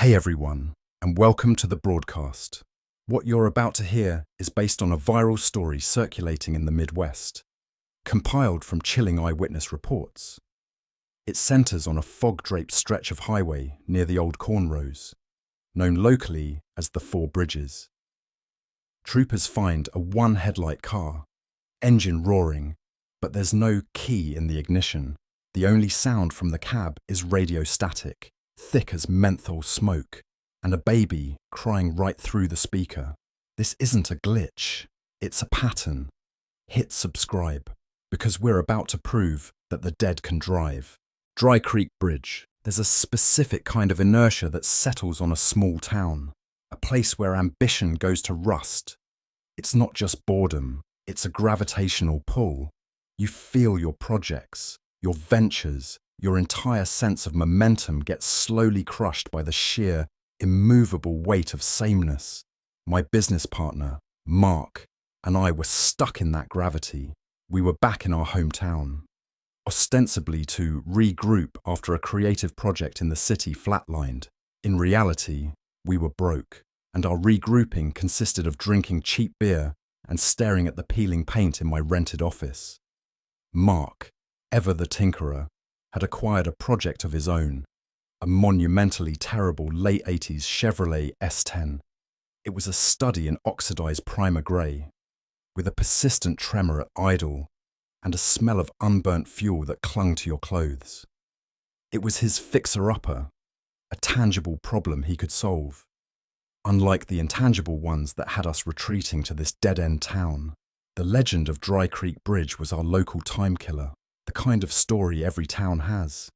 Hey everyone, and welcome to the broadcast. What you're about to hear is based on a viral story circulating in the Midwest, compiled from chilling eyewitness reports. It centers on a fog-draped stretch of highway near the old cornrows, known locally as the Four Bridges. Troopers find a one-headlight car, engine roaring, but there's no key in the ignition. The only sound from the cab is radio static, thick as menthol smoke, and a baby crying right through the speaker. This isn't a glitch, it's a pattern. Hit subscribe, because we're about to prove that the dead can drive. Dry Creek Bridge. There's a specific kind of inertia that settles on a small town, a place where ambition goes to rust. It's not just boredom, it's a gravitational pull. You feel your projects, your ventures, your entire sense of momentum gets slowly crushed by the sheer, immovable weight of sameness. My business partner, Mark, and I were stuck in that gravity. We were back in our hometown, ostensibly to regroup after a creative project in the city flatlined. In reality, we were broke, and our regrouping consisted of drinking cheap beer and staring at the peeling paint in my rented office. Mark, ever the tinkerer, had acquired a project of his own, a monumentally terrible late 80s Chevrolet S10. It was a study in oxidized primer grey, with a persistent tremor at idle and a smell of unburnt fuel that clung to your clothes. It was his fixer-upper, a tangible problem he could solve, unlike the intangible ones that had us retreating to this dead-end town. The legend of Dry Creek Bridge was our local time killer. The kind of story every town has.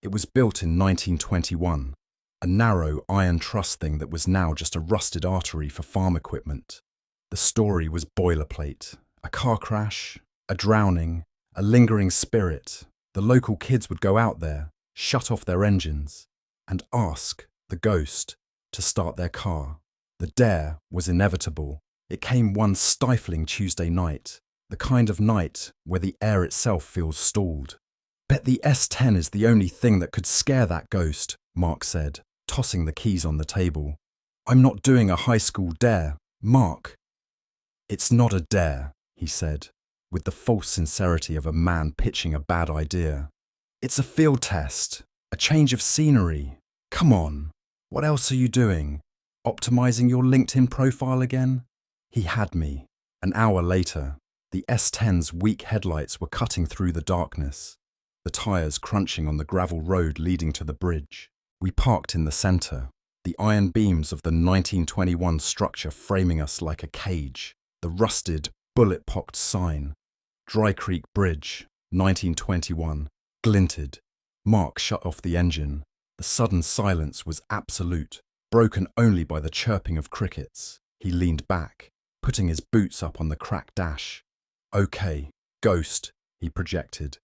It was built in 1921, a narrow iron truss thing that was now just a rusted artery for farm equipment. The story was boilerplate. A car crash, a drowning, a lingering spirit. The local kids would go out there, shut off their engines, and ask the ghost to start their car. The dare was inevitable. It came one stifling Tuesday night. The kind of night where the air itself feels stalled. Bet the S10 is the only thing that could scare that ghost, Mark said, tossing the keys on the table. I'm not doing a high school dare, Mark. It's not a dare, he said, with the false sincerity of a man pitching a bad idea. It's a field test, a change of scenery. Come on, what else are you doing? Optimizing your LinkedIn profile again? He had me. An hour later, the S10's weak headlights were cutting through the darkness, the tyres crunching on the gravel road leading to the bridge. We parked in the centre, the iron beams of the 1921 structure framing us like a cage, the rusted, bullet-pocked sign, Dry Creek Bridge, 1921, glinted. Mark shut off the engine. The sudden silence was absolute, broken only by the chirping of crickets. He leaned back, putting his boots up on the cracked dash. Okay, ghost, he projected.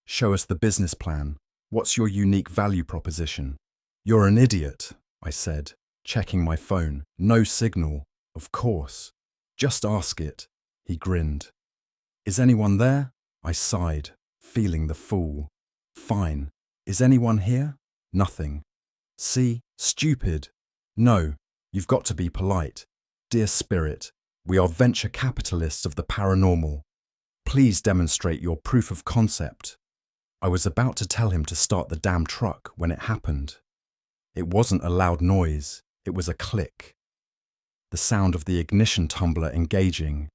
Show us the business plan. What's your unique value proposition? You're an idiot, I said, checking my phone. No signal, of course. Just ask it, he grinned. Is anyone there? I sighed, feeling the fool. Fine. Is anyone here? Nothing. See, stupid. No, you've got to be polite. Dear spirit, we are venture capitalists of the paranormal. Please demonstrate your proof of concept. I was about to tell him to start the damn truck when it happened. It wasn't a loud noise, it was a click. The sound of the ignition tumbler engaging,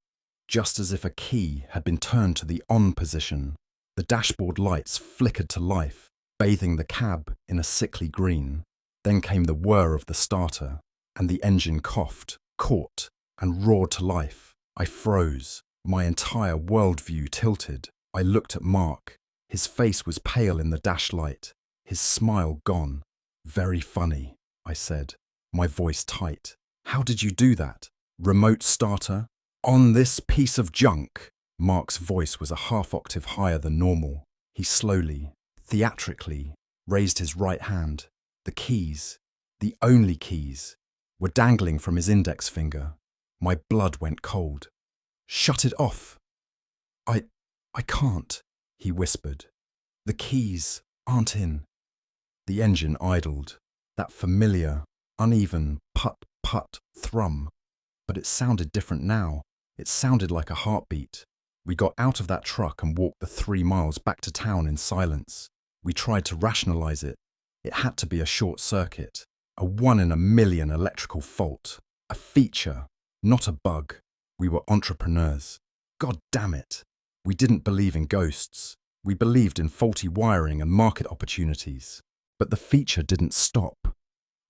just as if a key had been turned to the on position. The dashboard lights flickered to life, bathing the cab in a sickly green. Then came the whir of the starter, and the engine coughed, caught, and roared to life. I froze. My entire worldview tilted. I looked at Mark. His face was pale in the dash light, his smile gone. Very funny, I said, my voice tight. How did you do that? Remote starter? On this piece of junk? Mark's voice was a half octave higher than normal. He slowly, theatrically, raised his right hand. The keys, the only keys, were dangling from his index finger. My blood went cold. Shut it off. I can't, he whispered. The keys aren't in. The engine idled. That familiar, uneven put-put thrum. But it sounded different now. It sounded like a heartbeat. We got out of that truck and walked the 3 miles back to town in silence. We tried to rationalize it. It had to be a short circuit, a 1 in a million electrical fault, a feature, not a bug. We were entrepreneurs. God damn it. We didn't believe in ghosts. We believed in faulty wiring and market opportunities. But the feature didn't stop.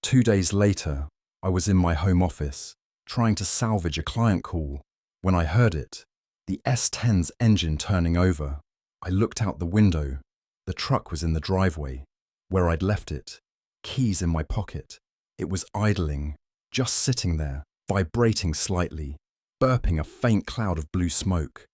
2 days later, I was in my home office, trying to salvage a client call, when I heard it, the S10's engine turning over. I looked out the window. The truck was in the driveway, where I'd left it, keys in my pocket. It was idling, just sitting there, vibrating slightly, burping a faint cloud of blue smoke.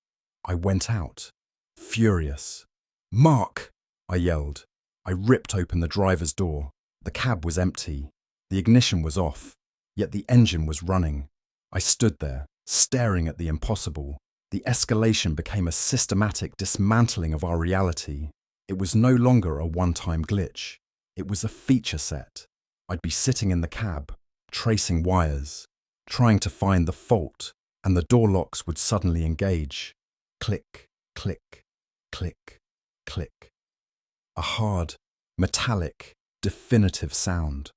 I went out, furious. "Mark!" I yelled. I ripped open the driver's door. The cab was empty. The ignition was off, yet the engine was running. I stood there, staring at the impossible. The escalation became a systematic dismantling of our reality. It was no longer a one-time glitch. It was a feature set. I'd be sitting in the cab, tracing wires, trying to find the fault, and the door locks would suddenly engage. Click, click, click, click. A hard, metallic, definitive sound.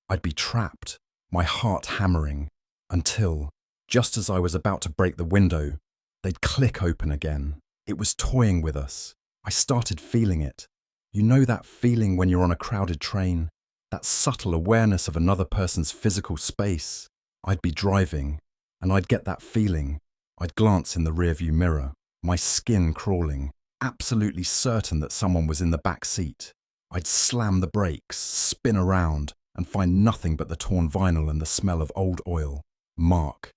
I'd be trapped, my heart hammering, until, just as I was about to break the window, they'd click open again. It was toying with us. I started feeling it. You know that feeling when you're on a crowded train? That subtle awareness of another person's physical space. I'd be driving, and I'd get that feeling. I'd glance in the rearview mirror, my skin crawling, absolutely certain that someone was in the back seat. I'd slam the brakes, spin around, and find nothing but the torn vinyl and the smell of old oil. Mark,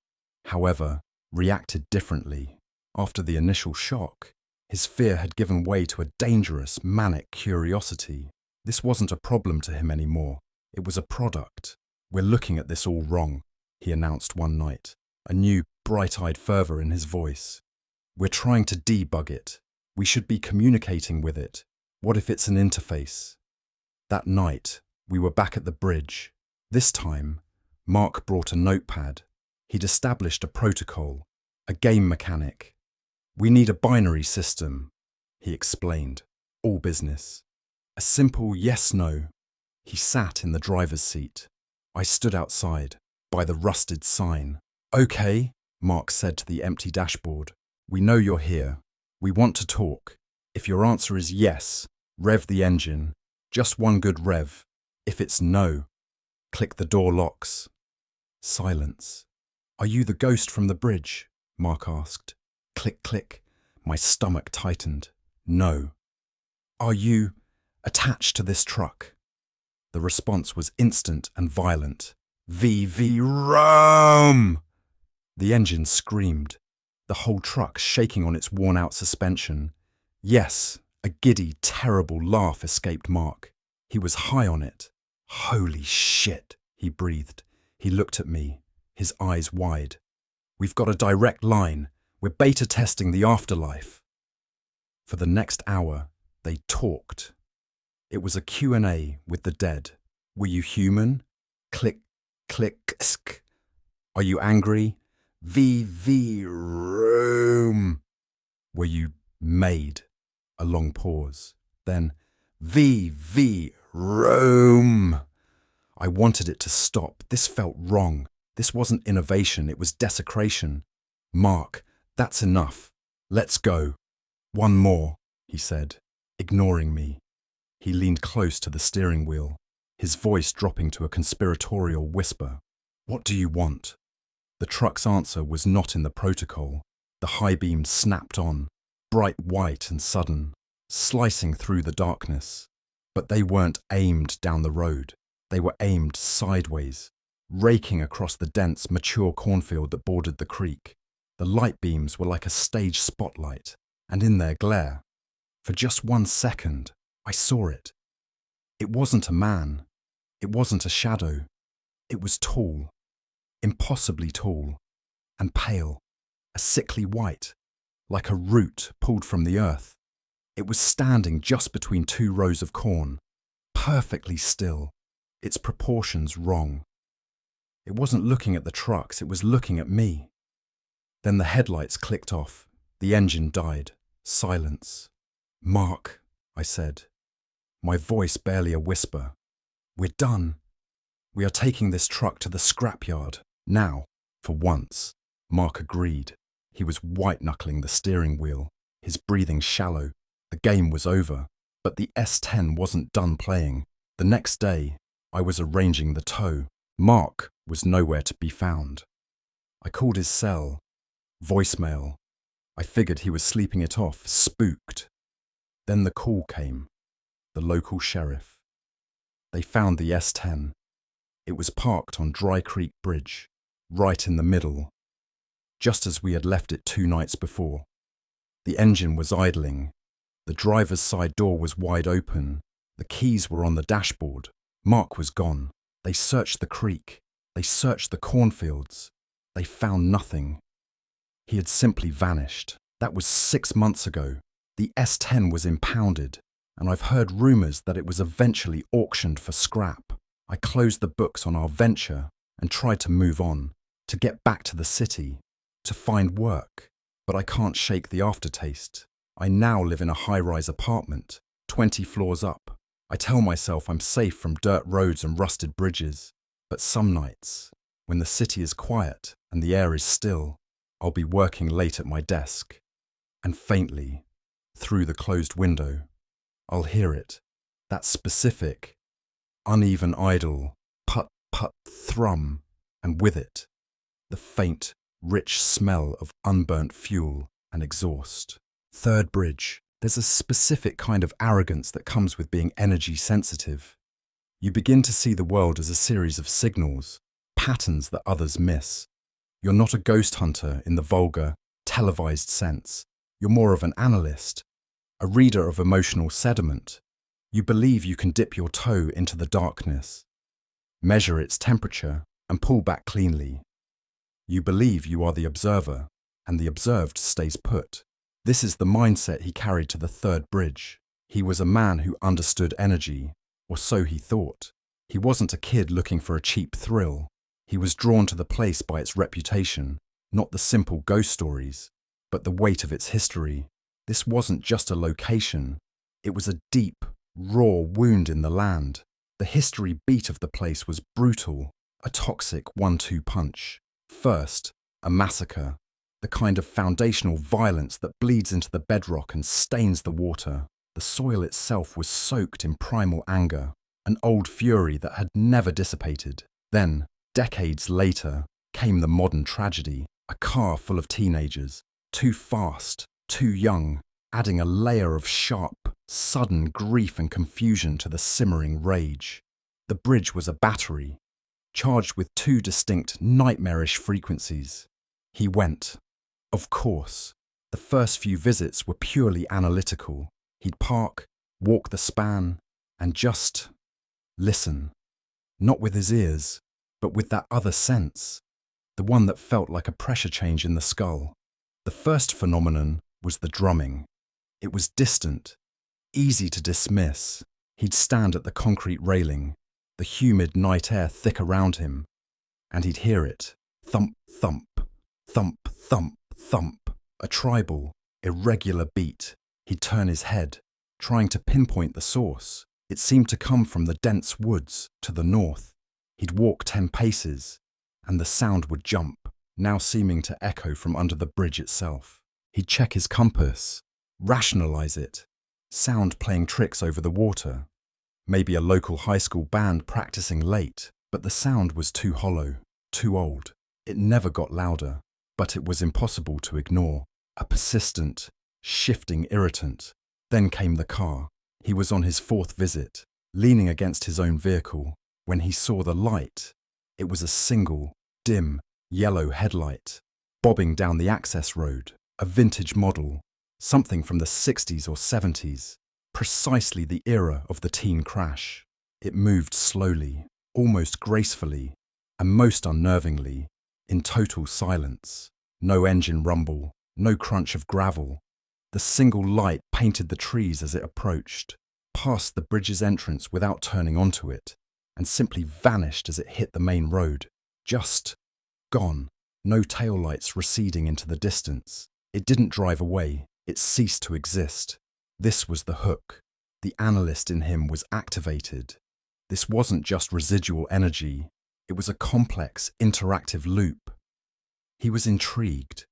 however, reacted differently. After the initial shock, his fear had given way to a dangerous, manic curiosity. This wasn't a problem to him anymore. It was a product. "We're looking at this all wrong," he announced one night, a new, bright-eyed fervor in his voice. "We're trying to debug it. We should be communicating with it. What if it's an interface?" That night, we were back at the bridge. This time, Mark brought a notepad. He'd established a protocol, a game mechanic. "We need a binary system," he explained, all business. A simple yes-no. He sat in the driver's seat. I stood outside, by the rusted sign. "Okay," Mark said to the empty dashboard. "We know you're here. We want to talk. If your answer is yes, rev the engine. Just one good rev. If it's no, click the door locks." Silence. "Are you the ghost from the bridge?" Mark asked. Click, click. My stomach tightened. "No." "Are you attached to this truck?" The response was instant and violent. "VV Rome!" The engine screamed, the whole truck shaking on its worn-out suspension. "Yes," a giddy, terrible laugh escaped Mark. He was high on it. "Holy shit," he breathed. He looked at me, his eyes wide. "We've got a direct line. We're beta testing the afterlife." For the next hour, they talked. It was a Q&A with the dead. "Were you human?" Click, click, sk. "Are you angry?" VV Rome. "Were you made?" A long pause. Then, VV Rome. I wanted it to stop. This felt wrong. This wasn't innovation, it was desecration. "Mark, that's enough. Let's go." "One more," he said, ignoring me. He leaned close to the steering wheel, his voice dropping to a conspiratorial whisper. "What do you want?" The truck's answer was not in the protocol. The high beam snapped on, bright white and sudden, slicing through the darkness. But they weren't aimed down the road. They were aimed sideways, raking across the dense, mature cornfield that bordered the creek. The light beams were like a stage spotlight, and in their glare, for just 1 second, I saw it. It wasn't a man. It wasn't a shadow. It was tall, impossibly tall, and pale, a sickly white, like a root pulled from the earth. It was standing just between 2 rows of corn, perfectly still, its proportions wrong. It wasn't looking at the trucks, it was looking at me. Then the headlights clicked off. The engine died. Silence. "Mark," I said, my voice barely a whisper. "We're done. We are taking this truck to the scrapyard. Now, for once." Mark agreed. He was white-knuckling the steering wheel, his breathing shallow. The game was over, but the S10 wasn't done playing. The next day, I was arranging the tow. Mark was nowhere to be found. I called his cell. Voicemail. I figured he was sleeping it off, spooked. Then the call came. The local sheriff. They found the S10. It was parked on Dry Creek Bridge, right in the middle, just as we had left it 2 nights before. The engine was idling. The driver's side door was wide open. The keys were on the dashboard. Mark was gone. They searched the creek. They searched the cornfields. They found nothing. He had simply vanished. That was 6 months ago. The S10 was impounded, and I've heard rumours that it was eventually auctioned for scrap. I closed the books on our venture and tried to move on, to get back to the city, to find work, but I can't shake the aftertaste. I now live in a high-rise apartment, 20 floors up. I tell myself I'm safe from dirt roads and rusted bridges, but some nights, when the city is quiet and the air is still, I'll be working late at my desk, and faintly, through the closed window, I'll hear it, that specific, uneven idle put-put thrum, and with it, the faint, rich smell of unburnt fuel and exhaust. Third bridge. There's a specific kind of arrogance that comes with being energy sensitive. You begin to see the world as a series of signals, patterns that others miss. You're not a ghost hunter in the vulgar, televised sense. You're more of an analyst, a reader of emotional sediment. You believe you can dip your toe into the darkness, measure its temperature, and pull back cleanly. You believe you are the observer, and the observed stays put. This is the mindset he carried to the third bridge. He was a man who understood energy, or so he thought. He wasn't a kid looking for a cheap thrill. He was drawn to the place by its reputation, not the simple ghost stories, but the weight of its history. This wasn't just a location. It was a deep, raw wound in the land. The history beat of the place was brutal, a toxic 1-2 punch. First, a massacre, the kind of foundational violence that bleeds into the bedrock and stains the water. The soil itself was soaked in primal anger, an old fury that had never dissipated. Then, decades later, came the modern tragedy, a car full of teenagers, too fast, too young, adding a layer of sharp, sudden grief and confusion to the simmering rage. The bridge was a battery, charged with 2 distinct, nightmarish frequencies. He went. Of course, the first few visits were purely analytical. He'd park, walk the span, and just listen. Not with his ears, but with that other sense, the one that felt like a pressure change in the skull. The first phenomenon was the drumming. It was distant, easy to dismiss. He'd stand at the concrete railing, the humid night air thick around him, and he'd hear it. Thump, thump, thump, thump, thump. A tribal, irregular beat. He'd turn his head, trying to pinpoint the source. It seemed to come from the dense woods to the north. He'd walk 10 paces, and the sound would jump, now seeming to echo from under the bridge itself. He'd check his compass, rationalize it. Sound playing tricks over the water. Maybe a local high school band practicing late, but the sound was too hollow, too old. It never got louder, but it was impossible to ignore. A persistent, shifting irritant. Then came the car. He was on his 4th visit, leaning against his own vehicle, when he saw the light. It was a single, dim, yellow headlight, bobbing down the access road, a vintage model, something from the 60s or 70s, precisely the era of the teen crash. It moved slowly, almost gracefully, and most unnervingly, in total silence. No engine rumble, no crunch of gravel. The single light painted the trees as it approached, passed the bridge's entrance without turning onto it, and simply vanished as it hit the main road. Just gone. No taillights receding into the distance. It didn't drive away. It ceased to exist. This was the hook. The analyst in him was activated. This wasn't just residual energy. It was a complex, interactive loop. He was intrigued.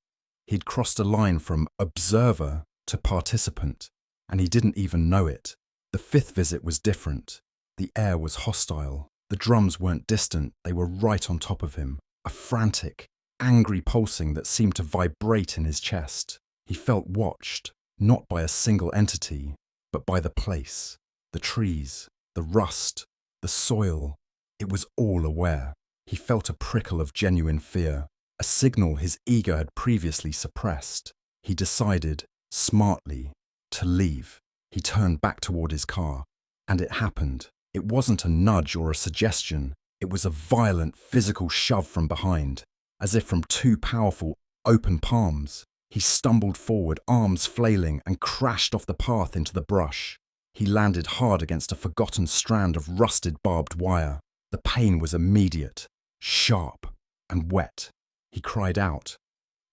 He'd crossed a line from observer to participant, and he didn't even know it. The fifth visit was different. The air was hostile. The drums weren't distant, they were right on top of him. A frantic, angry pulsing that seemed to vibrate in his chest. He felt watched, not by a single entity, but by the place, the trees, the rust, the soil. It was all aware. He felt a prickle of genuine fear, a signal his ego had previously suppressed. He decided, smartly, to leave. He turned back toward his car, and it happened. It wasn't a nudge or a suggestion. It was a violent physical shove from behind, as if from two powerful, open palms. He stumbled forward, arms flailing, and crashed off the path into the brush. He landed hard against a forgotten strand of rusted barbed wire. The pain was immediate, sharp, and wet. He cried out,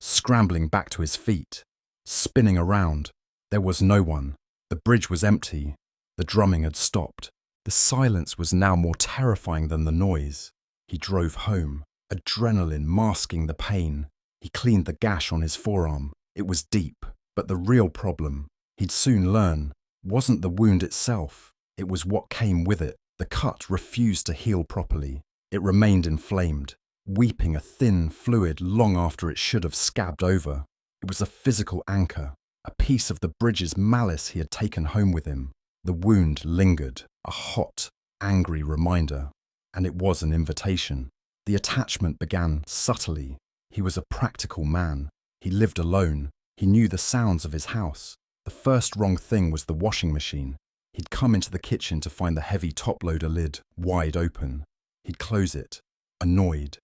scrambling back to his feet, spinning around. There was no one. The bridge was empty. The drumming had stopped. The silence was now more terrifying than the noise. He drove home, adrenaline masking the pain. He cleaned the gash on his forearm. It was deep, but the real problem, he'd soon learn, wasn't the wound itself. It was what came with it. The cut refused to heal properly. It remained inflamed, weeping a thin fluid long after it should have scabbed over. It was a physical anchor, a piece of the bridge's malice he had taken home with him. The wound lingered, a hot, angry reminder, and it was an invitation. The attachment began subtly. He was a practical man. He lived alone. He knew the sounds of his house. The first wrong thing was the washing machine. He'd come into the kitchen to find the heavy top-loader lid wide open. He'd close it, annoyed.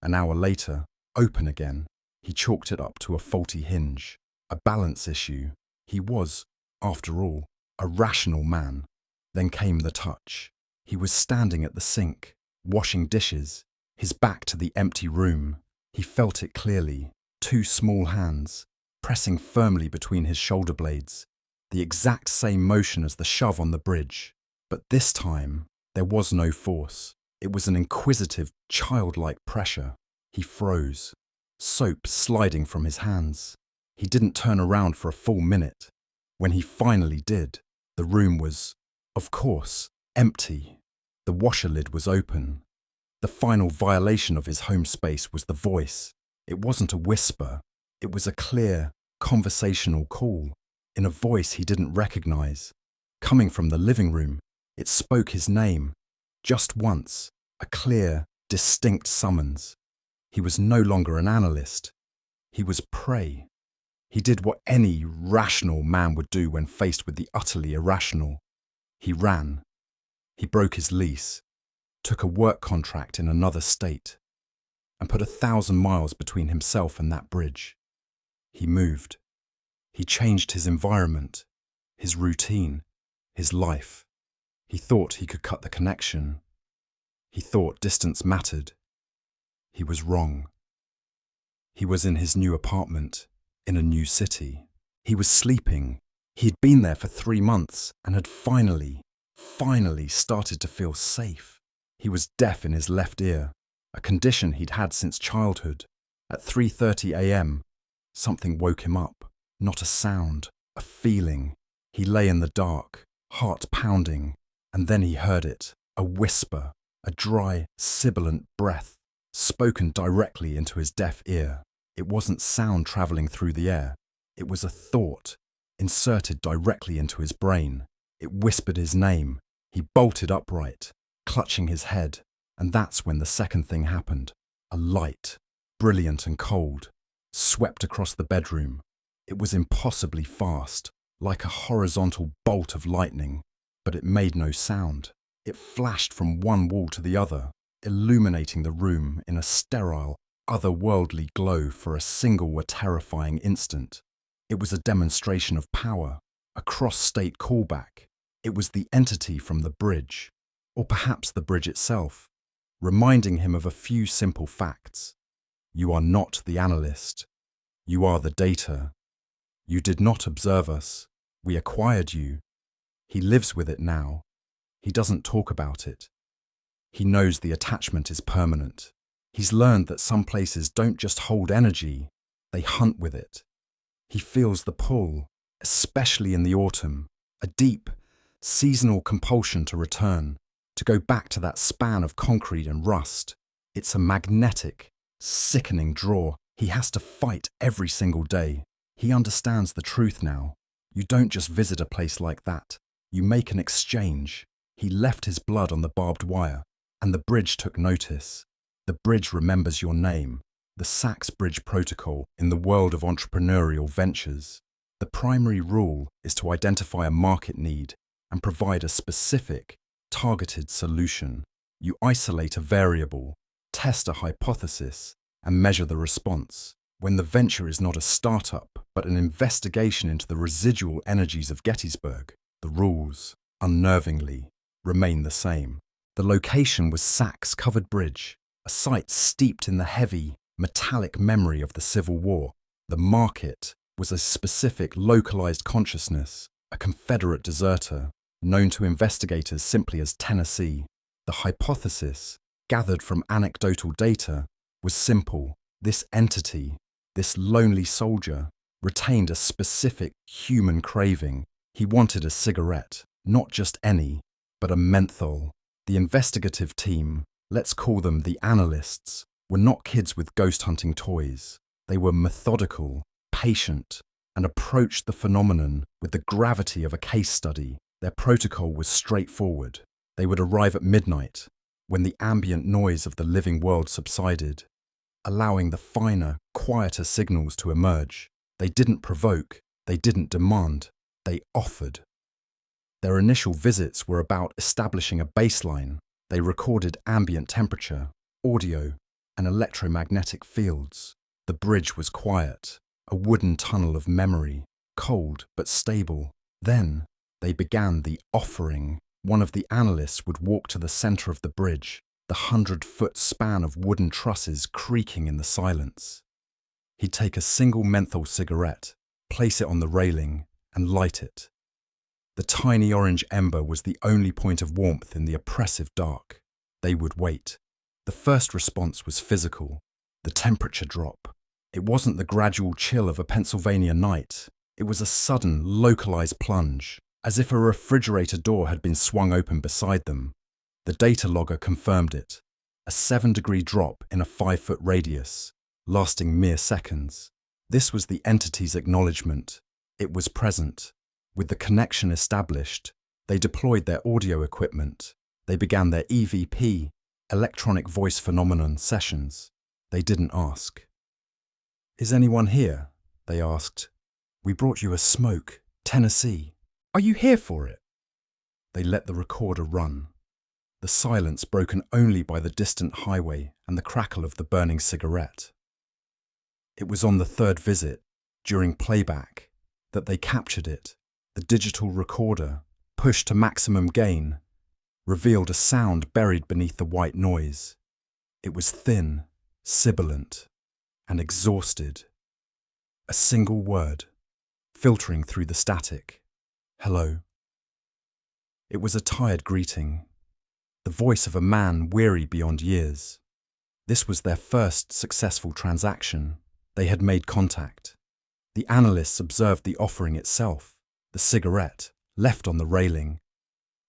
An hour later, open again. He chalked it up to a faulty hinge, a balance issue. He was, after all, a rational man. Then came the touch. He was standing at the sink, washing dishes, his back to the empty room. He felt it clearly, two small hands, pressing firmly between his shoulder blades, the exact same motion as the shove on the bridge. But this time, there was no force. It was an inquisitive, childlike pressure. He froze, soap sliding from his hands. He didn't turn around for a full minute. When he finally did, the room was, of course, empty. The washer lid was open. The final violation of his home space was the voice. It wasn't a whisper. It was a clear, conversational call, in a voice he didn't recognize. Coming from the living room, it spoke his name. Just once, a clear, distinct summons. He was no longer an analyst. He was prey. He did what any rational man would do when faced with the utterly irrational. He ran. He broke his lease, took a work contract in another state, and put 1,000 miles between himself and that bridge. He moved. He changed his environment, his routine, his life. He thought he could cut the connection. He thought distance mattered. He was wrong. He was in his new apartment, in a new city. He was sleeping. He'd been there for 3 months and had finally started to feel safe. He was deaf in his left ear, a condition he'd had since childhood. At 3:30 a.m., something woke him up. Not a sound, a feeling. He lay in the dark, heart pounding, and then he heard it, a whisper, a dry, sibilant breath, spoken directly into his deaf ear. It wasn't sound travelling through the air. It was a thought, inserted directly into his brain. It whispered his name. He bolted upright, clutching his head, and that's when the second thing happened. A light, brilliant and cold, swept across the bedroom. It was impossibly fast, like a horizontal bolt of lightning, but it made no sound. It flashed from one wall to the other, illuminating the room in a sterile, otherworldly glow for a single terrifying instant. It was a demonstration of power, a cross-state callback. It was the entity from the bridge, or perhaps the bridge itself. reminding him of a few simple facts. You are not the analyst. You are the data. You did not observe us. We acquired you. He lives with it now. He doesn't talk about it. He knows the attachment is permanent. He's learned that some places don't just hold energy, they hunt with it. He feels the pull, especially in the autumn, a deep, seasonal compulsion to return, to go back to that span of concrete and rust. It's a magnetic, sickening draw. He has to fight every single day. He understands the truth now. You don't just visit a place like that. You make an exchange. He left his blood on the barbed wire, and the bridge took notice. The bridge remembers your name, the Sachs Bridge Protocol in the world of entrepreneurial ventures. The primary rule is to identify a market need and provide a specific, targeted solution. You isolate a variable, test a hypothesis, and measure the response. When the venture is not a startup, but an investigation into the residual energies of Gettysburg, the rules, unnervingly, remain the same. The location was Sachs Covered Bridge, a site steeped in the heavy, metallic memory of the Civil War. The market was a specific, localized consciousness, a Confederate deserter, known to investigators simply as Tennessee. The hypothesis, gathered from anecdotal data, was simple. This entity, this lonely soldier, retained a specific human craving. He wanted a cigarette, not just any, but a menthol. The investigative team, let's call them the analysts, were not kids with ghost hunting toys. They were methodical, patient, and approached the phenomenon with the gravity of a case study. Their protocol was straightforward. They would arrive at midnight, when the ambient noise of the living world subsided, allowing the finer, quieter signals to emerge. They didn't provoke, they didn't demand, they offered. Their initial visits were about establishing a baseline. They recorded ambient temperature, audio, and electromagnetic fields. The bridge was quiet, a wooden tunnel of memory, cold but stable. Then they began the offering. One of the analysts would walk to the center of the bridge, the 100-foot span of wooden trusses creaking in the silence. He'd take a single menthol cigarette, place it on the railing, and light it. The tiny orange ember was the only point of warmth in the oppressive dark. They would wait. The first response was physical, the temperature drop. It wasn't the gradual chill of a Pennsylvania night. It was a sudden, localized plunge, as if a refrigerator door had been swung open beside them. The data logger confirmed it. A 7-degree drop in a 5-foot radius, lasting mere seconds. This was the entity's acknowledgement. It was present. With the connection established, they deployed their audio equipment. They began their EVP, electronic voice phenomenon sessions. They didn't ask. "Is anyone here?" they asked. "We brought you a smoke, Tennessee. Are you here for it?" They let the recorder run. The silence broken only by the distant highway and the crackle of the burning cigarette. It was on the third visit, during playback, that they captured it. The digital recorder, pushed to maximum gain, revealed a sound buried beneath the white noise. It was thin, sibilant, and exhausted. A single word, filtering through the static. "Hello." It was a tired greeting, the voice of a man weary beyond years. This was their first successful transaction. They had made contact. The analysts observed the offering itself. The cigarette, left on the railing,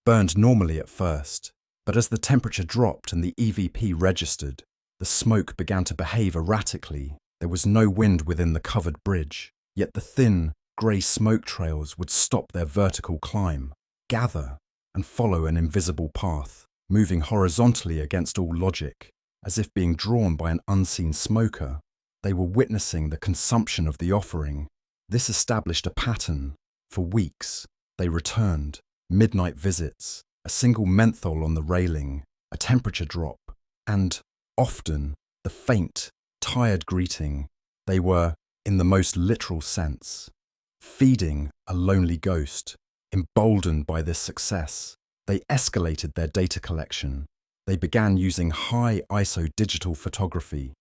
burned normally at first, but as the temperature dropped and the EVP registered, the smoke began to behave erratically. There was no wind within the covered bridge, yet the thin, grey smoke trails would stop their vertical climb, gather, and follow an invisible path, moving horizontally against all logic, as if being drawn by an unseen smoker. They were witnessing the consumption of the offering. This established a pattern. For weeks, they returned, midnight visits, a single menthol on the railing, a temperature drop, and, often, the faint, tired greeting. They were, in the most literal sense, feeding a lonely ghost. Emboldened by this success, they escalated their data collection. They began using high ISO digital photography,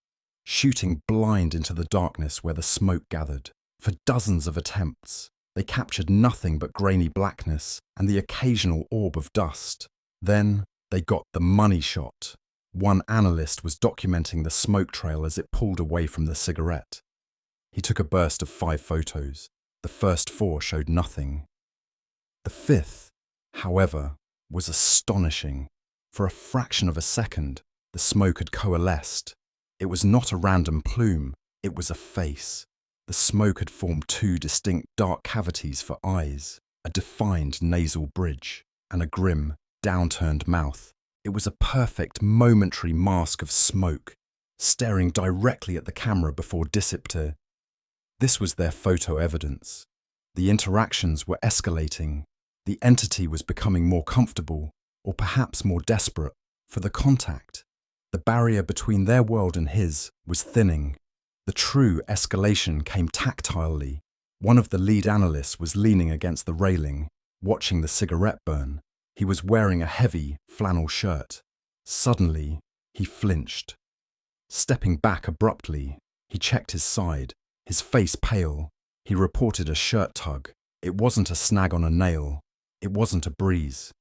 shooting blind into the darkness where the smoke gathered. For dozens of attempts, they captured nothing but grainy blackness and the occasional orb of dust. Then they got the money shot. One analyst was documenting the smoke trail as it pulled away from the cigarette. He took a burst of 5 photos. The first 4 showed nothing. The 5th, however, was astonishing. For a fraction of a second, the smoke had coalesced. It was not a random plume, it was a face. The smoke had formed 2 distinct dark cavities for eyes, a defined nasal bridge, and a grim, downturned mouth. It was a perfect momentary mask of smoke, staring directly at the camera before disappearing. This was their photo evidence. The interactions were escalating. The entity was becoming more comfortable, or perhaps more desperate, for the contact. The barrier between their world and his was thinning. The true escalation came tactilely. One of the lead analysts was leaning against the railing, watching the cigarette burn. He was wearing a heavy flannel shirt. Suddenly, he flinched. Stepping back abruptly, he checked his side, his face pale. He reported a shirt tug. It wasn't a snag on a nail. It wasn't a breeze.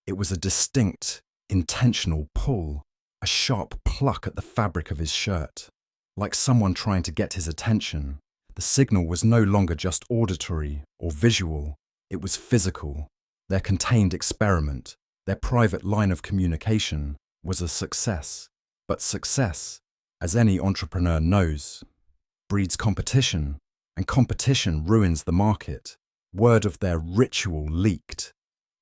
It was a distinct, intentional pull, a sharp pluck at the fabric of his shirt. Like someone trying to get his attention, the signal was no longer just auditory or visual, it was physical. Their contained experiment, their private line of communication, was a success. But success, as any entrepreneur knows, breeds competition, and competition ruins the market. Word of their ritual leaked.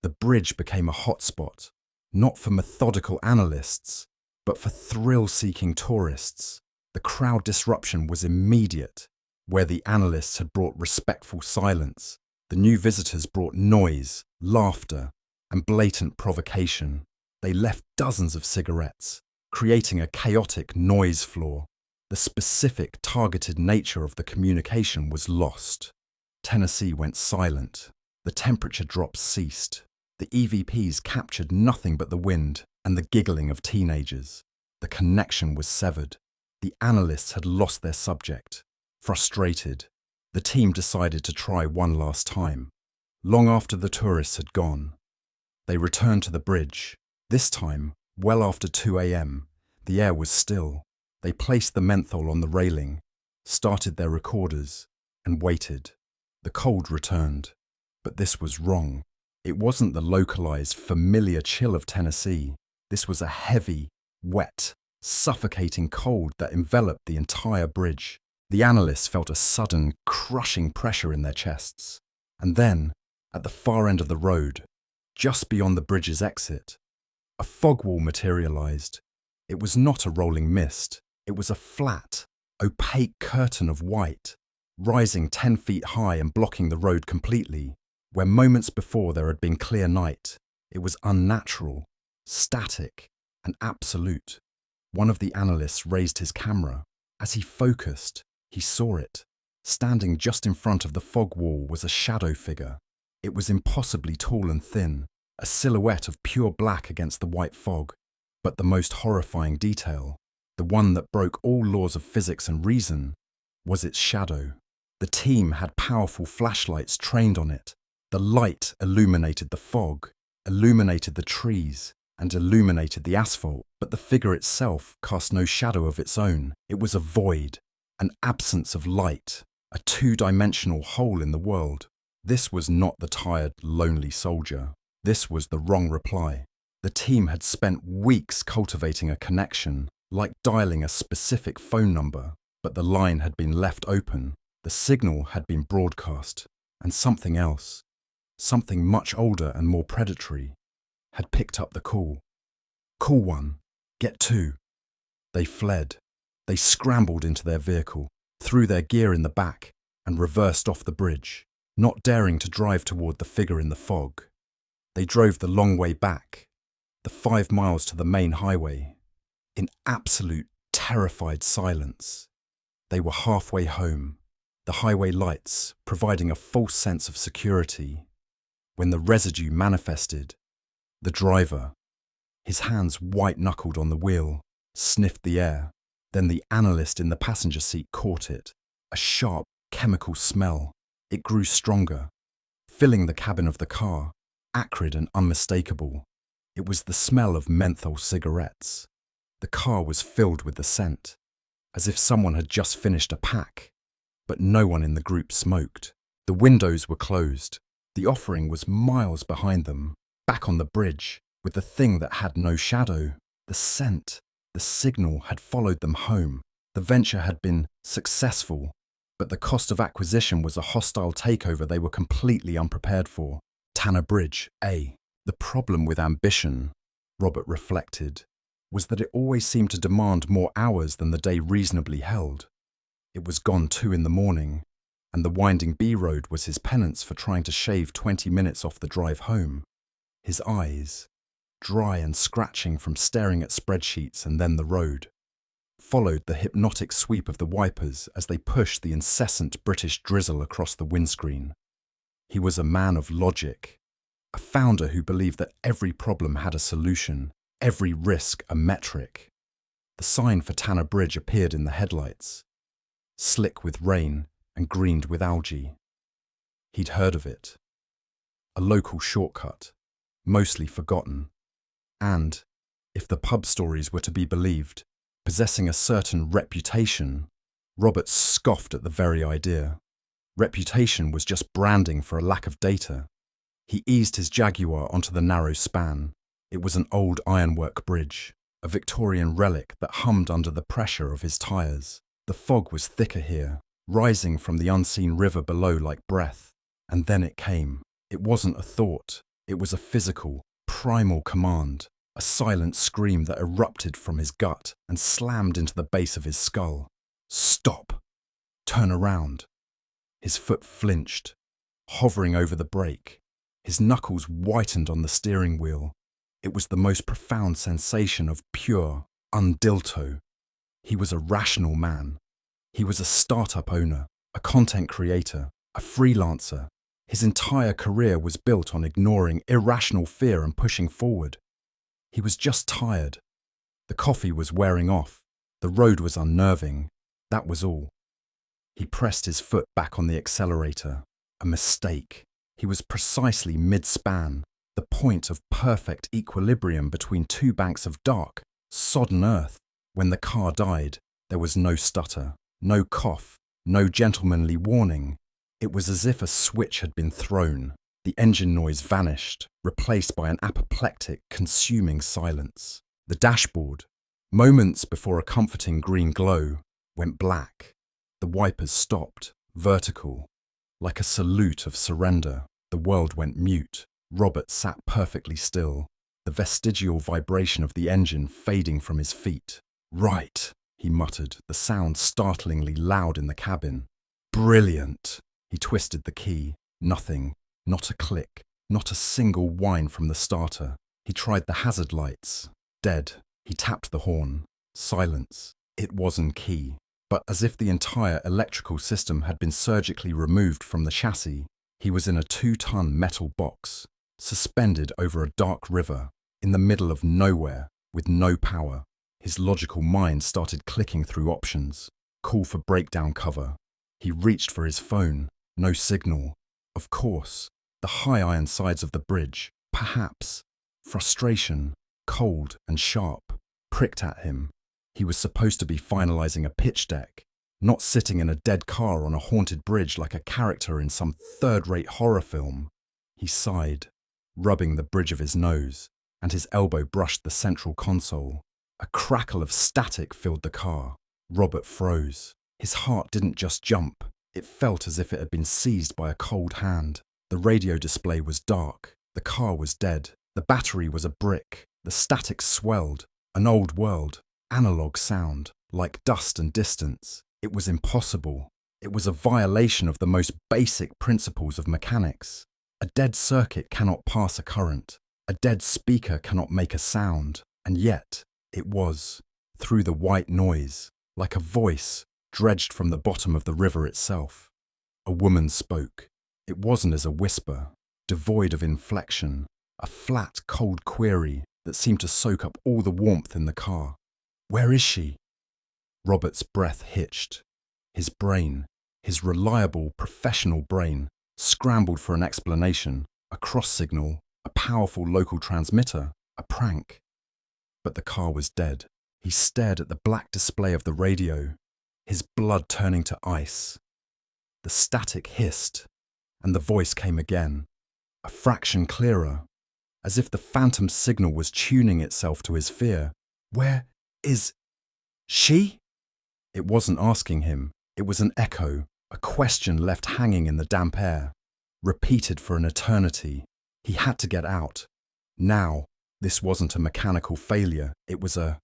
The bridge became a hotspot, not for methodical analysts, but for thrill-seeking tourists. The crowd disruption was immediate. Where the analysts had brought respectful silence, the new visitors brought noise, laughter, and blatant provocation. They left dozens of cigarettes, creating a chaotic noise floor. The specific, targeted nature of the communication was lost. Tennessee went silent. The temperature drops ceased. The EVPs captured nothing but the wind and the giggling of teenagers. The connection was severed. The analysts had lost their subject. Frustrated, the team decided to try one last time. Long after the tourists had gone, they returned to the bridge. This time, well after 2 a.m., the air was still. They placed the menthol on the railing, started their recorders, and waited. The cold returned, but this was wrong. It wasn't the localized, familiar chill of Tennessee. This was a heavy, wet, suffocating cold that enveloped the entire bridge. The analysts felt a sudden, crushing pressure in their chests. And then, at the far end of the road, just beyond the bridge's exit, a fog wall materialized. It was not a rolling mist. It was a flat, opaque curtain of white, rising 10 feet high and blocking the road completely. Where moments before there had been clear night, it was unnatural, static, and absolute. One of the analysts raised his camera. As he focused, he saw it. Standing just in front of the fog wall was a shadow figure. It was impossibly tall and thin, a silhouette of pure black against the white fog. But the most horrifying detail, the one that broke all laws of physics and reason, was its shadow. The team had powerful flashlights trained on it. The light illuminated the fog, illuminated the trees, and illuminated the asphalt, but the figure itself cast no shadow of its own. It was a void, an absence of light, a two-dimensional hole in the world. This was not the tired, lonely soldier. This was the wrong reply. The team had spent weeks cultivating a connection, like dialing a specific phone number, but the line had been left open. The signal had been broadcast, and something else, something much older and more predatory, had picked up the call. Call 1, get 2. They fled. They scrambled into their vehicle, threw their gear in the back, and reversed off the bridge, not daring to drive toward the figure in the fog. They drove the long way back, the 5 miles to the main highway, in absolute, terrified silence. They were halfway home, the highway lights providing a false sense of security, when the residue manifested. The driver, His hands white-knuckled on the wheel, sniffed the air. Then the analyst in the passenger seat caught it. A sharp, chemical smell. It grew stronger, filling the cabin of the car, acrid and unmistakable. It was the smell of menthol cigarettes. The car was filled with the scent, as if someone had just finished a pack. But no one in the group smoked. The windows were closed. The offering was miles behind them, back on the bridge, with the thing that had no shadow. The scent, the signal had followed them home. The venture had been successful, but the cost of acquisition was a hostile takeover they were completely unprepared for. Tanner Bridge, A. The problem with ambition, Robert reflected, was that it always seemed to demand more hours than the day reasonably held. It was gone 2 a.m, and the winding B road was his penance for trying to shave 20 minutes off the drive home. His eyes, dry and scratching from staring at spreadsheets and then the road, followed the hypnotic sweep of the wipers as they pushed the incessant British drizzle across the windscreen. He was a man of logic, a founder who believed that every problem had a solution, every risk a metric. The sign for Tanner Bridge appeared in the headlights, slick with rain and greened with algae. He'd heard of it. A local shortcut, mostly forgotten, and, if the pub stories were to be believed, possessing a certain reputation. Robert scoffed at the very idea. Reputation was just branding for a lack of data. He eased his Jaguar onto the narrow span. It was an old ironwork bridge, a Victorian relic that hummed under the pressure of his tyres. The fog was thicker here, rising from the unseen river below like breath. And then it came. It wasn't a thought. It was a physical, primal command, a silent scream that erupted from his gut and slammed into the base of his skull. Stop! Turn around. His foot flinched, hovering over the brake. His knuckles whitened on the steering wheel. It was the most profound sensation of pure undilto. He was a rational man. He was a startup owner, a content creator, a freelancer. His entire career was built on ignoring irrational fear and pushing forward. He was just tired. The coffee was wearing off. The road was unnerving. That was all. He pressed his foot back on the accelerator. A mistake. He was precisely mid-span, the point of perfect equilibrium between 2 banks of dark, sodden earth. When the car died, there was no stutter, no cough, no gentlemanly warning. It was as if a switch had been thrown. The engine noise vanished, replaced by an apoplectic, consuming silence. The dashboard, moments before a comforting green glow, went black. The wipers stopped, vertical. Like a salute of surrender, the world went mute. Robert sat perfectly still, the vestigial vibration of the engine fading from his feet. Right, he muttered, the sound startlingly loud in the cabin. Brilliant! He twisted the key. Nothing. Not a click, not a single whine from the starter. He tried the hazard lights. Dead. He tapped the horn. Silence. It wasn't key. But as if the entire electrical system had been surgically removed from the chassis, he was in a 2-ton metal box, suspended over a dark river, in the middle of nowhere, with no power. His logical mind started clicking through options. Call for breakdown cover. He reached for his phone. No signal. Of course, the high iron sides of the bridge, perhaps. Frustration, cold and sharp, pricked at him. He was supposed to be finalizing a pitch deck, not sitting in a dead car on a haunted bridge like a character in some third-rate horror film. He sighed, rubbing the bridge of his nose, and his elbow brushed the central console. A crackle of static filled the car. Robert froze. His heart didn't just jump. It felt as if it had been seized by a cold hand. The radio display was dark. The car was dead. The battery was a brick. The static swelled. An old world. Analog sound. Like dust and distance. It was impossible. It was a violation of the most basic principles of mechanics. A dead circuit cannot pass a current. A dead speaker cannot make a sound. And yet, it was. Through the white noise. Like a voice dredged from the bottom of the river itself. A woman spoke. It wasn't as a whisper, devoid of inflection, a flat, cold query, that seemed to soak up all the warmth in the car. Where is she? Robert's breath hitched. His brain, his reliable, professional brain, scrambled for an explanation, a cross signal, a powerful local transmitter, a prank. But the car was dead. He stared at the black display of the radio, his blood turning to ice. The static hissed, and the voice came again, a fraction clearer, as if the phantom signal was tuning itself to his fear. Where is she? It wasn't asking him. It was an echo, a question left hanging in the damp air, repeated for an eternity. He had to get out. Now, this wasn't a mechanical failure. It was a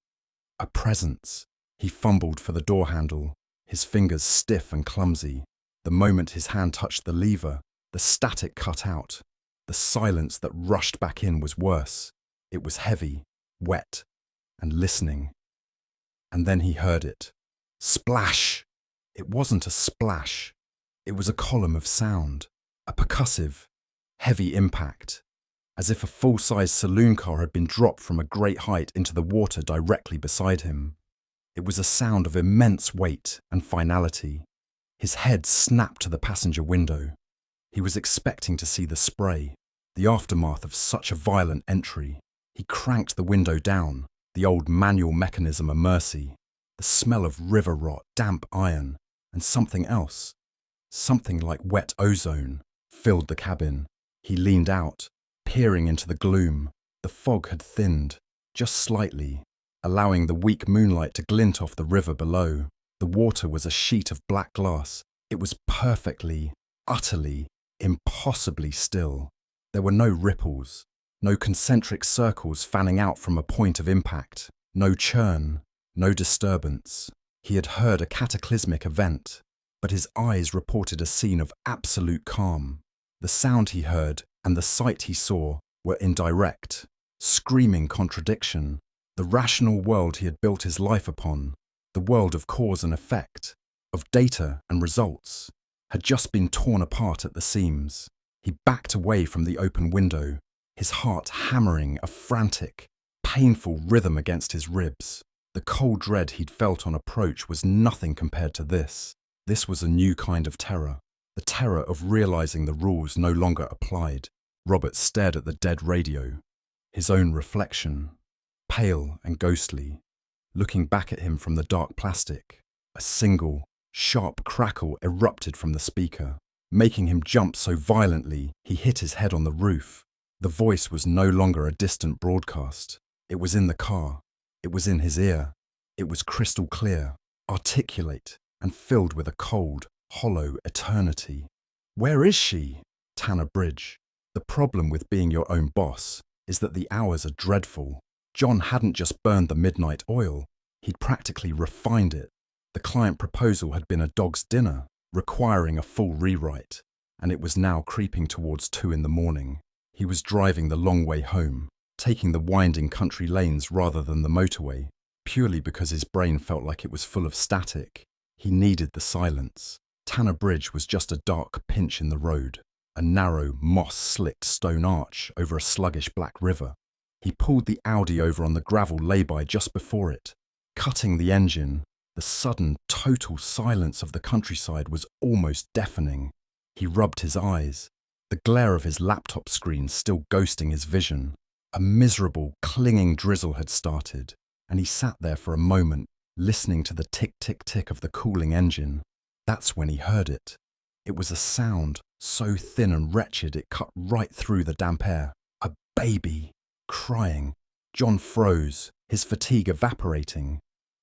presence. He fumbled for the door handle, his fingers stiff and clumsy. The moment his hand touched the lever, the static cut out. The silence that rushed back in was worse. It was heavy, wet, and listening. And then he heard it. Splash! It wasn't a splash. It was a column of sound, a percussive, heavy impact, as if a full-size saloon car had been dropped from a great height into the water directly beside him. It was a sound of immense weight and finality. His head snapped to the passenger window. He was expecting to see the spray, the aftermath of such a violent entry. He cranked the window down, the old manual mechanism a mercy. The smell of river rot, damp iron, and something else, something like wet ozone, filled the cabin. He leaned out, peering into the gloom. The fog had thinned, just slightly, allowing the weak moonlight to glint off the river below. The water was a sheet of black glass. It was perfectly, utterly, impossibly still. There were no ripples, no concentric circles fanning out from a point of impact, no churn, no disturbance. He had heard a cataclysmic event, but his eyes reported a scene of absolute calm. The sound he heard and the sight he saw were in direct, screaming contradiction. The rational world he had built his life upon, the world of cause and effect, of data and results, had just been torn apart at the seams. He backed away from the open window, his heart hammering a frantic, painful rhythm against his ribs. The cold dread he'd felt on approach was nothing compared to this. This was a new kind of terror, the terror of realizing the rules no longer applied. Robert stared at the dead radio, his own reflection, pale and ghostly, looking back at him from the dark plastic. A single, sharp crackle erupted from the speaker, making him jump so violently he hit his head on the roof. The voice was no longer a distant broadcast. It was in the car. It was in his ear. It was crystal clear, articulate, and filled with a cold, hollow eternity. Where is she? Tanner Bridge. The problem with being your own boss is that the hours are dreadful. John hadn't just burned the midnight oil, he'd practically refined it. The client proposal had been a dog's dinner, requiring a full rewrite, and it was now creeping towards 2 a.m. He was driving the long way home, taking the winding country lanes rather than the motorway, purely because his brain felt like it was full of static. He needed the silence. Tanner Bridge was just a dark pinch in the road, a narrow, moss-slicked stone arch over a sluggish black river. He pulled the Audi over on the gravel lay-by just before it, cutting the engine. The sudden, total silence of the countryside was almost deafening. He rubbed his eyes, the glare of his laptop screen still ghosting his vision. A miserable, clinging drizzle had started, and he sat there for a moment, listening to the tick-tick-tick of the cooling engine. That's when he heard it. It was a sound so thin and wretched it cut right through the damp air. A baby, crying. John froze, his fatigue evaporating,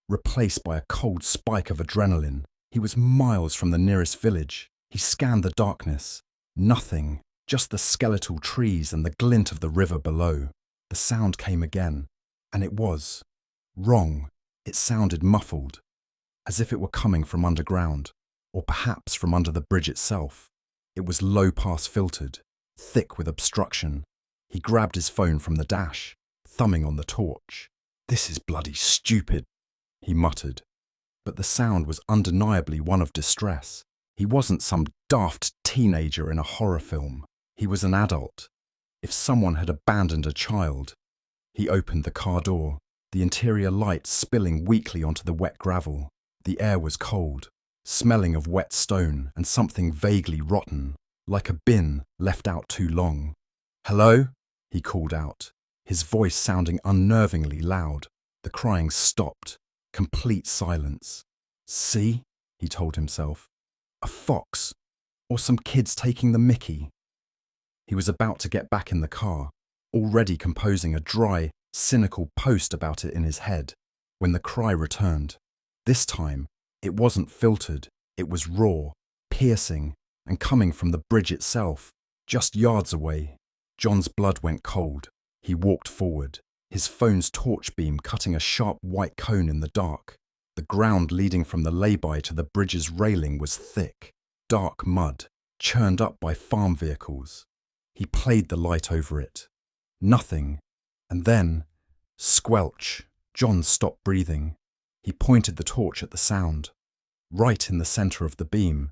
replaced by a cold spike of adrenaline. He was miles from the nearest village. He scanned the darkness. Nothing, just the skeletal trees and the glint of the river below. The sound came again, and it was wrong. It sounded muffled, as if it were coming from underground, or perhaps from under the bridge itself. It was low-pass filtered, thick with obstruction. He grabbed his phone from the dash, thumbing on the torch. "This is bloody stupid," he muttered. But the sound was undeniably one of distress. He wasn't some daft teenager in a horror film. He was an adult. If someone had abandoned a child, He opened the car door, the interior light spilling weakly onto the wet gravel. The air was cold, smelling of wet stone and something vaguely rotten, like a bin left out too long. "Hello?" he called out, his voice sounding unnervingly loud. The crying stopped. Complete silence. "See?" he told himself. "A fox, or some kids taking the mickey." He was about to get back in the car, already composing a dry, cynical post about it in his head, when the cry returned. This time, it wasn't filtered, it was raw, piercing, and coming from the bridge itself, just yards away. John's blood went cold. He walked forward, his phone's torch beam cutting a sharp white cone in the dark. The ground leading from the lay-by to the bridge's railing was thick, dark mud, churned up by farm vehicles. He played the light over it. Nothing. And then, squelch. John stopped breathing. He pointed the torch at the sound. Right in the centre of the beam,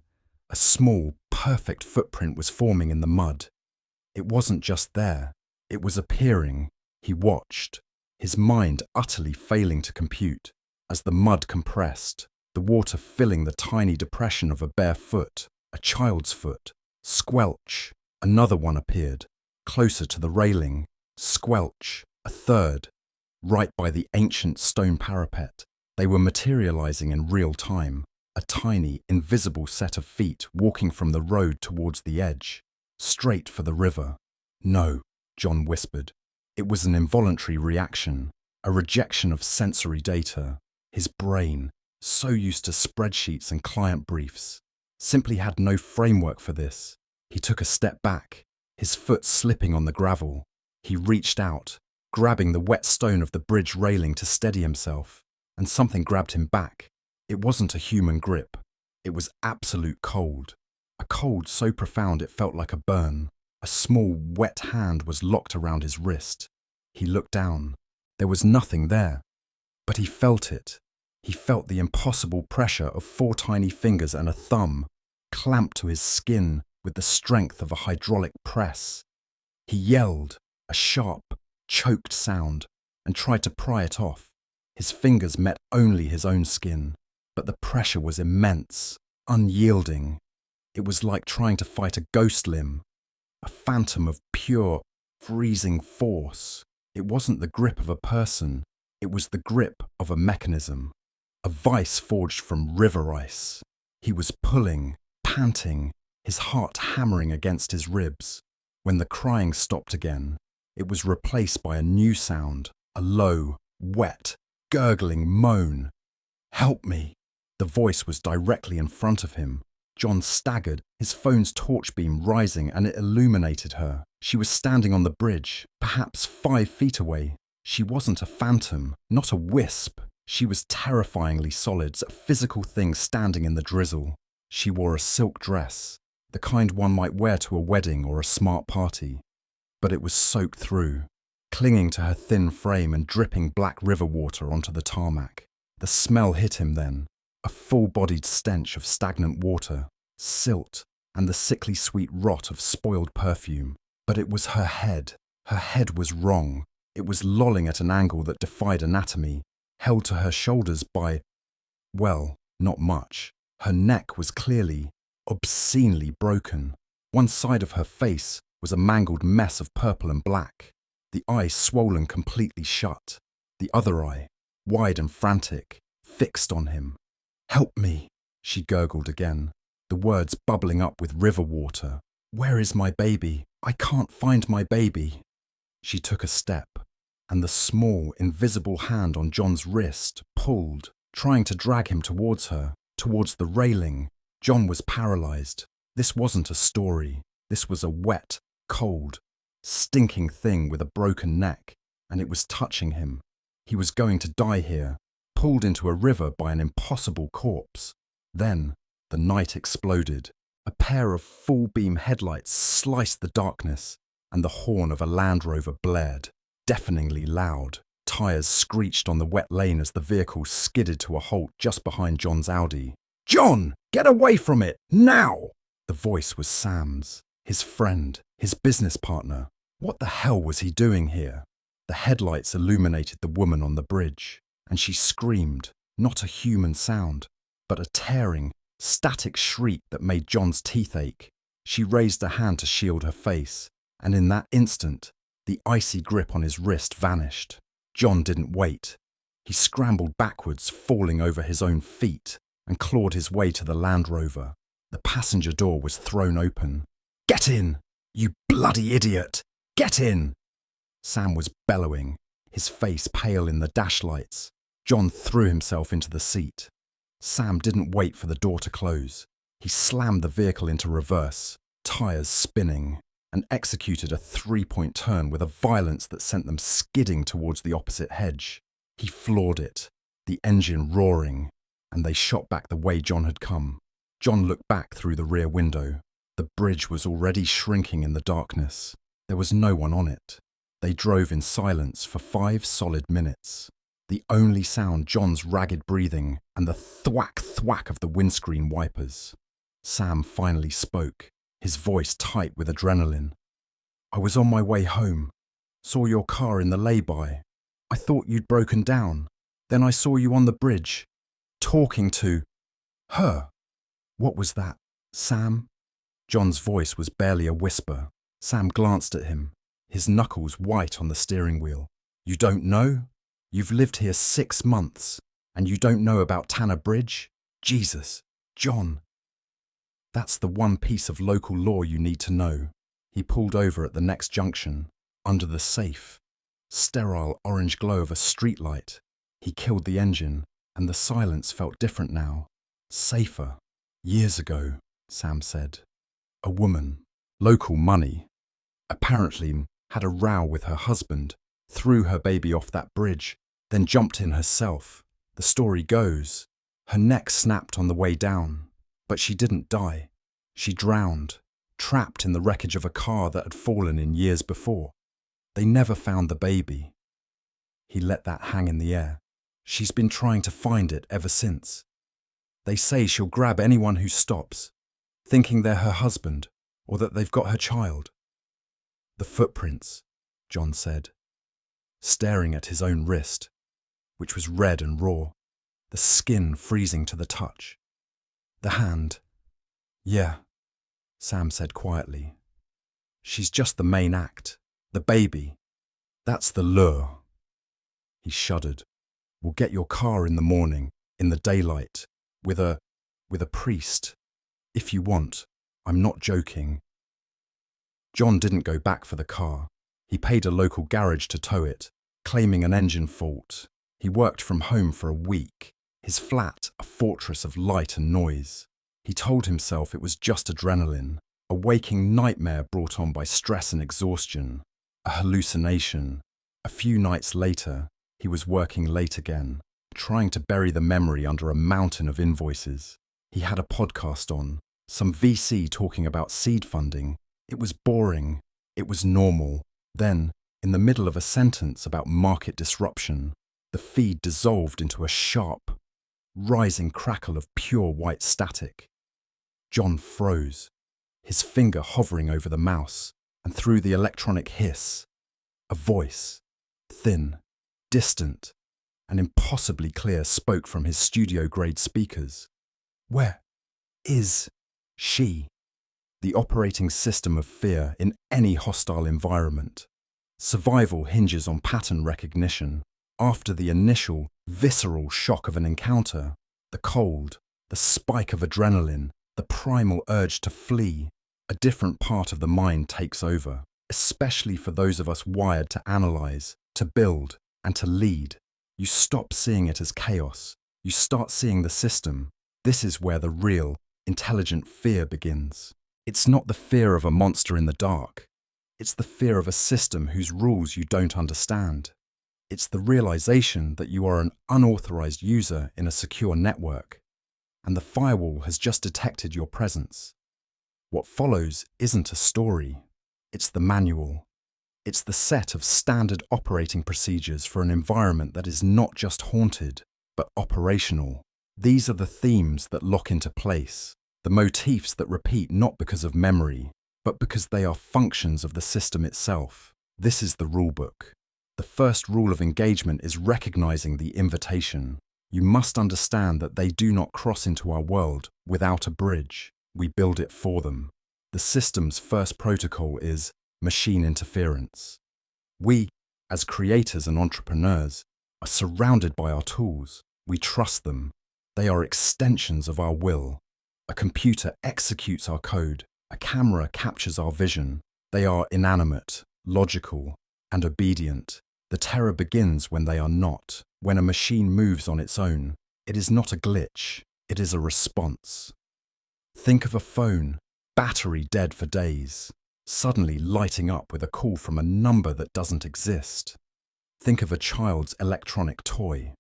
a small, perfect footprint was forming in the mud. It wasn't just there. It was appearing. He watched, his mind utterly failing to compute. As the mud compressed, the water filling the tiny depression of a bare foot, a child's foot. Squelch. Another one appeared, closer to the railing. Squelch. A third. Right by the ancient stone parapet. They were materializing in real time. A tiny, invisible set of feet walking from the road towards the edge, straight for the river. "No," John whispered. It was an involuntary reaction, a rejection of sensory data. His brain, so used to spreadsheets and client briefs, simply had no framework for this. He took a step back, his foot slipping on the gravel. He reached out, grabbing the wet stone of the bridge railing to steady himself, and something grabbed him back. It wasn't a human grip. It was absolute cold. A cold so profound it felt like a burn. A small, wet hand was locked around his wrist. He looked down. There was nothing there. But he felt it. He felt the impossible pressure of 4 tiny fingers and a thumb, clamped to his skin with the strength of a hydraulic press. He yelled, a sharp, choked sound, and tried to pry it off. His fingers met only his own skin, but the pressure was immense, unyielding. It was like trying to fight a ghost limb, a phantom of pure, freezing force. It wasn't the grip of a person, it was the grip of a mechanism, a vice forged from river ice. He was pulling, panting, his heart hammering against his ribs. When the crying stopped again, it was replaced by a new sound, a low, wet, gurgling moan. "Help me!" The voice was directly in front of him. John staggered, his phone's torch beam rising, and it illuminated her. She was standing on the bridge, perhaps 5 feet away. She wasn't a phantom, not a wisp. She was terrifyingly solid, a physical thing standing in the drizzle. She wore a silk dress, the kind one might wear to a wedding or a smart party. But it was soaked through, clinging to her thin frame and dripping black river water onto the tarmac. The smell hit him then, a full-bodied stench of stagnant water, silt, and the sickly sweet rot of spoiled perfume. But it was her head. Her head was wrong. It was lolling at an angle that defied anatomy, held to her shoulders by, well, not much. Her neck was clearly, obscenely broken. One side of her face was a mangled mess of purple and black, the eye swollen completely shut, the other eye, wide and frantic, fixed on him. "Help me," she gurgled again, the words bubbling up with river water. "Where is my baby? I can't find my baby." She took a step, and the small, invisible hand on John's wrist pulled, trying to drag him towards her, towards the railing. John was paralyzed. This wasn't a story. This was a wet, cold, stinking thing with a broken neck, and it was touching him. He was going to die here, pulled into a river by an impossible corpse. Then the night exploded. A pair of full-beam headlights sliced the darkness, and the horn of a Land Rover blared, deafeningly loud. Tires screeched on the wet lane as the vehicle skidded to a halt just behind John's Audi. "John, get away from it, now!" The voice was Sam's, his friend, his business partner. What the hell was he doing here? The headlights illuminated the woman on the bridge, and she screamed, not a human sound, but a tearing, static shriek that made John's teeth ache. She raised a hand to shield her face, and in that instant, the icy grip on his wrist vanished. John didn't wait. He scrambled backwards, falling over his own feet, and clawed his way to the Land Rover. The passenger door was thrown open. "Get in! You bloody idiot! Get in!" Sam was bellowing, his face pale in the dash lights. John threw himself into the seat. Sam didn't wait for the door to close. He slammed the vehicle into reverse, tires spinning, and executed a three-point turn with a violence that sent them skidding towards the opposite hedge. He floored it, the engine roaring, and they shot back the way John had come. John looked back through the rear window. The bridge was already shrinking in the darkness. There was no one on it. They drove in silence for 5 solid minutes. The only sound John's ragged breathing and the thwack-thwack of the windscreen wipers. Sam finally spoke, his voice tight with adrenaline. "I was on my way home. Saw your car in the lay-by. I thought you'd broken down. Then I saw you on the bridge, talking to her." "What was that, Sam?" John's voice was barely a whisper. Sam glanced at him, his knuckles white on the steering wheel. "You don't know? You've lived here 6 months, and you don't know about Tanner Bridge? Jesus, John." "That's the one piece of local law you need to know." He pulled over at the next junction, under the safe, sterile orange glow of a streetlight. He killed the engine, and the silence felt different now, safer. "Years ago," Sam said, "a woman, local money, apparently had a row with her husband, threw her baby off that bridge, then jumped in herself. The story goes, her neck snapped on the way down, but she didn't die. She drowned, trapped in the wreckage of a car that had fallen in years before. They never found the baby." He let that hang in the air. "She's been trying to find it ever since. They say she'll grab anyone who stops, thinking they're her husband or that they've got her child." "The footprints," John said, staring at his own wrist, which was red and raw, the skin freezing to the touch. "The hand." "Yeah," Sam said quietly. "She's just the main act. The baby. That's the lure." He shuddered. "We'll get your car in the morning, in the daylight, with a priest. If you want. I'm not joking." John didn't go back for the car. He paid a local garage to tow it, claiming an engine fault. He worked from home for a week, his flat a fortress of light and noise. He told himself it was just adrenaline, a waking nightmare brought on by stress and exhaustion, a hallucination. A few nights later, he was working late again, trying to bury the memory under a mountain of invoices. He had a podcast on, some VC talking about seed funding. It was boring. It was normal. Then, in the middle of a sentence about market disruption, the feed dissolved into a sharp, rising crackle of pure white static. John froze, his finger hovering over the mouse, and through the electronic hiss, a voice, thin, distant, and impossibly clear, spoke from his studio-grade speakers. "Where is she?" The operating system of fear in any hostile environment. Survival hinges on pattern recognition. After the initial, visceral shock of an encounter, the cold, the spike of adrenaline, the primal urge to flee, a different part of the mind takes over, especially for those of us wired to analyze, to build, and to lead. You stop seeing it as chaos. You start seeing the system. This is where the real, intelligent fear begins. It's not the fear of a monster in the dark. It's the fear of a system whose rules you don't understand. It's the realization that you are an unauthorized user in a secure network, and the firewall has just detected your presence. What follows isn't a story. It's the manual. It's the set of standard operating procedures for an environment that is not just haunted, but operational. These are the themes that lock into place, the motifs that repeat not because of memory, but because they are functions of the system itself. This is the rulebook. The The first rule of engagement is recognizing the invitation. You must understand that they do not cross into our world without a bridge. We build it for them. The system's first protocol is machine interference. We, as creators and entrepreneurs, are surrounded by our tools. We trust them. They are extensions of our will. A computer executes our code. A camera captures our vision. They are inanimate, logical, and obedient. The terror begins when they are not. When a machine moves on its own, it is not a glitch, it is a response. Think of a phone, battery dead for days, suddenly lighting up with a call from a number that doesn't exist. Think of a child's electronic toy,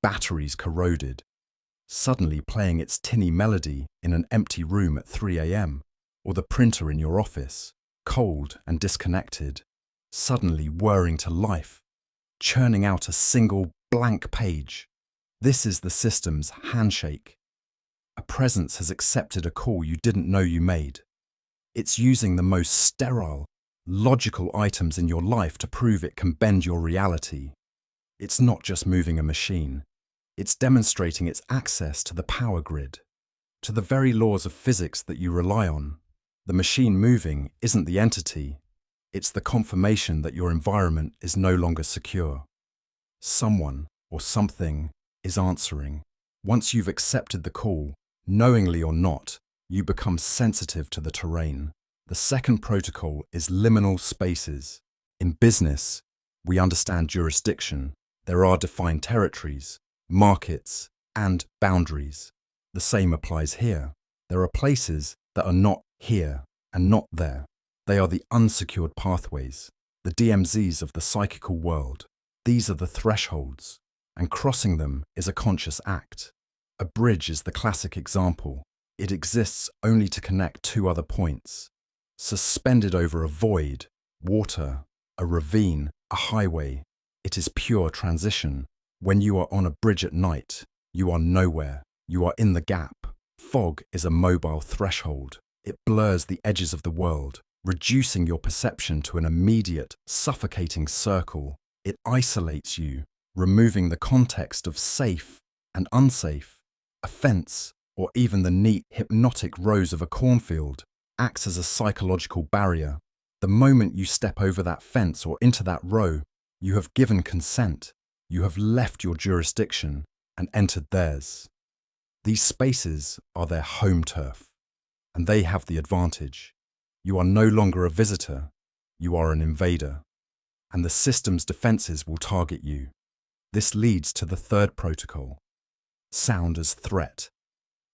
batteries corroded, suddenly playing its tinny melody in an empty room at 3 a.m, or the printer in your office, cold and disconnected, suddenly whirring to life, churning out a single blank page. This is the system's handshake. A presence has accepted a call you didn't know you made. It's using the most sterile, logical items in your life to prove it can bend your reality. It's not just moving a machine. It's demonstrating its access to the power grid, to the very laws of physics that you rely on. The machine moving isn't the entity. It's the confirmation that your environment is no longer secure. Someone or something is answering. Once you've accepted the call, knowingly or not, you become sensitive to the terrain. The second protocol is liminal spaces. In business, we understand jurisdiction. There are defined territories, markets, and boundaries. The same applies here. There are places that are not here and not there. They are the unsecured pathways, the DMZs of the psychical world. These are the thresholds, and crossing them is a conscious act. A bridge is the classic example. It exists only to connect two other points. Suspended over a void, water, a ravine, a highway, it is pure transition. When you are on a bridge at night, you are nowhere. You are in the gap. Fog is a mobile threshold. It blurs the edges of the world, reducing your perception to an immediate, suffocating circle. It isolates you, removing the context of safe and unsafe. A fence, or even the neat, hypnotic rows of a cornfield, acts as a psychological barrier. The moment you step over that fence or into that row, you have given consent. You have left your jurisdiction and entered theirs. These spaces are their home turf, and they have the advantage. You are no longer a visitor, you are an invader, and the system's defenses will target you. This leads to the third protocol, sound as threat.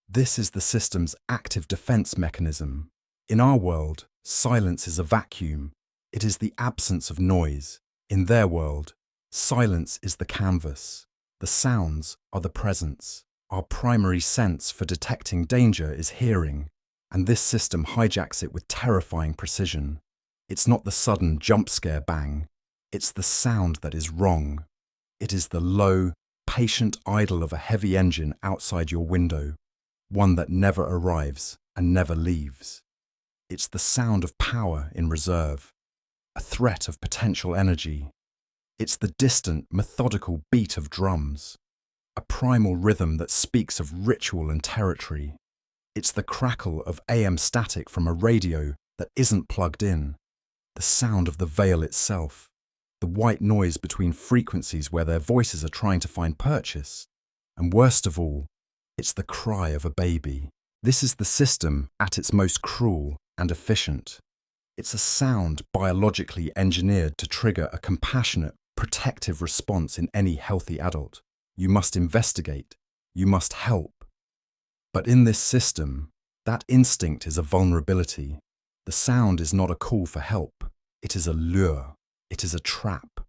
This is the system's active defense mechanism. In our world, silence is a vacuum. It is the absence of noise. In their world, silence is the canvas. The sounds are the presence. Our primary sense for detecting danger is hearing, and this system hijacks it with terrifying precision. It's not the sudden jump scare bang. It's the sound that is wrong. It is the low, patient idle of a heavy engine outside your window, one that never arrives and never leaves. It's the sound of power in reserve, a threat of potential energy. It's the distant, methodical beat of drums, a primal rhythm that speaks of ritual and territory. It's the crackle of AM static from a radio that isn't plugged in, the sound of the veil itself, the white noise between frequencies where their voices are trying to find purchase. And worst of all, it's the cry of a baby. This is the system at its most cruel and efficient. It's a sound biologically engineered to trigger a compassionate, protective response in any healthy adult. You must investigate. You must help. But in this system, that instinct is a vulnerability. The sound is not a call for help. It is a lure. It is a trap,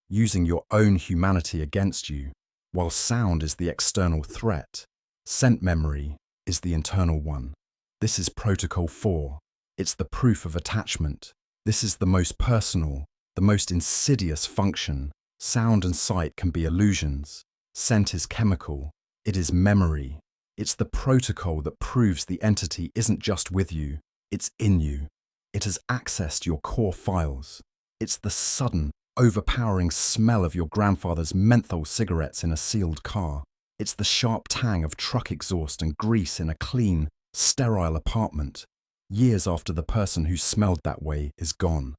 using your own humanity against you, while sound is the external threat. Scent memory is the internal one. This is Protocol 4. It's the proof of attachment. This is the most personal, the most insidious function. Sound and sight can be illusions. Scent is chemical. It is memory. It's the protocol that proves the entity isn't just with you, it's in you. It has accessed your core files. It's the sudden, overpowering smell of your grandfather's menthol cigarettes in a sealed car. It's the sharp tang of truck exhaust and grease in a clean, sterile apartment, years after the person who smelled that way is gone.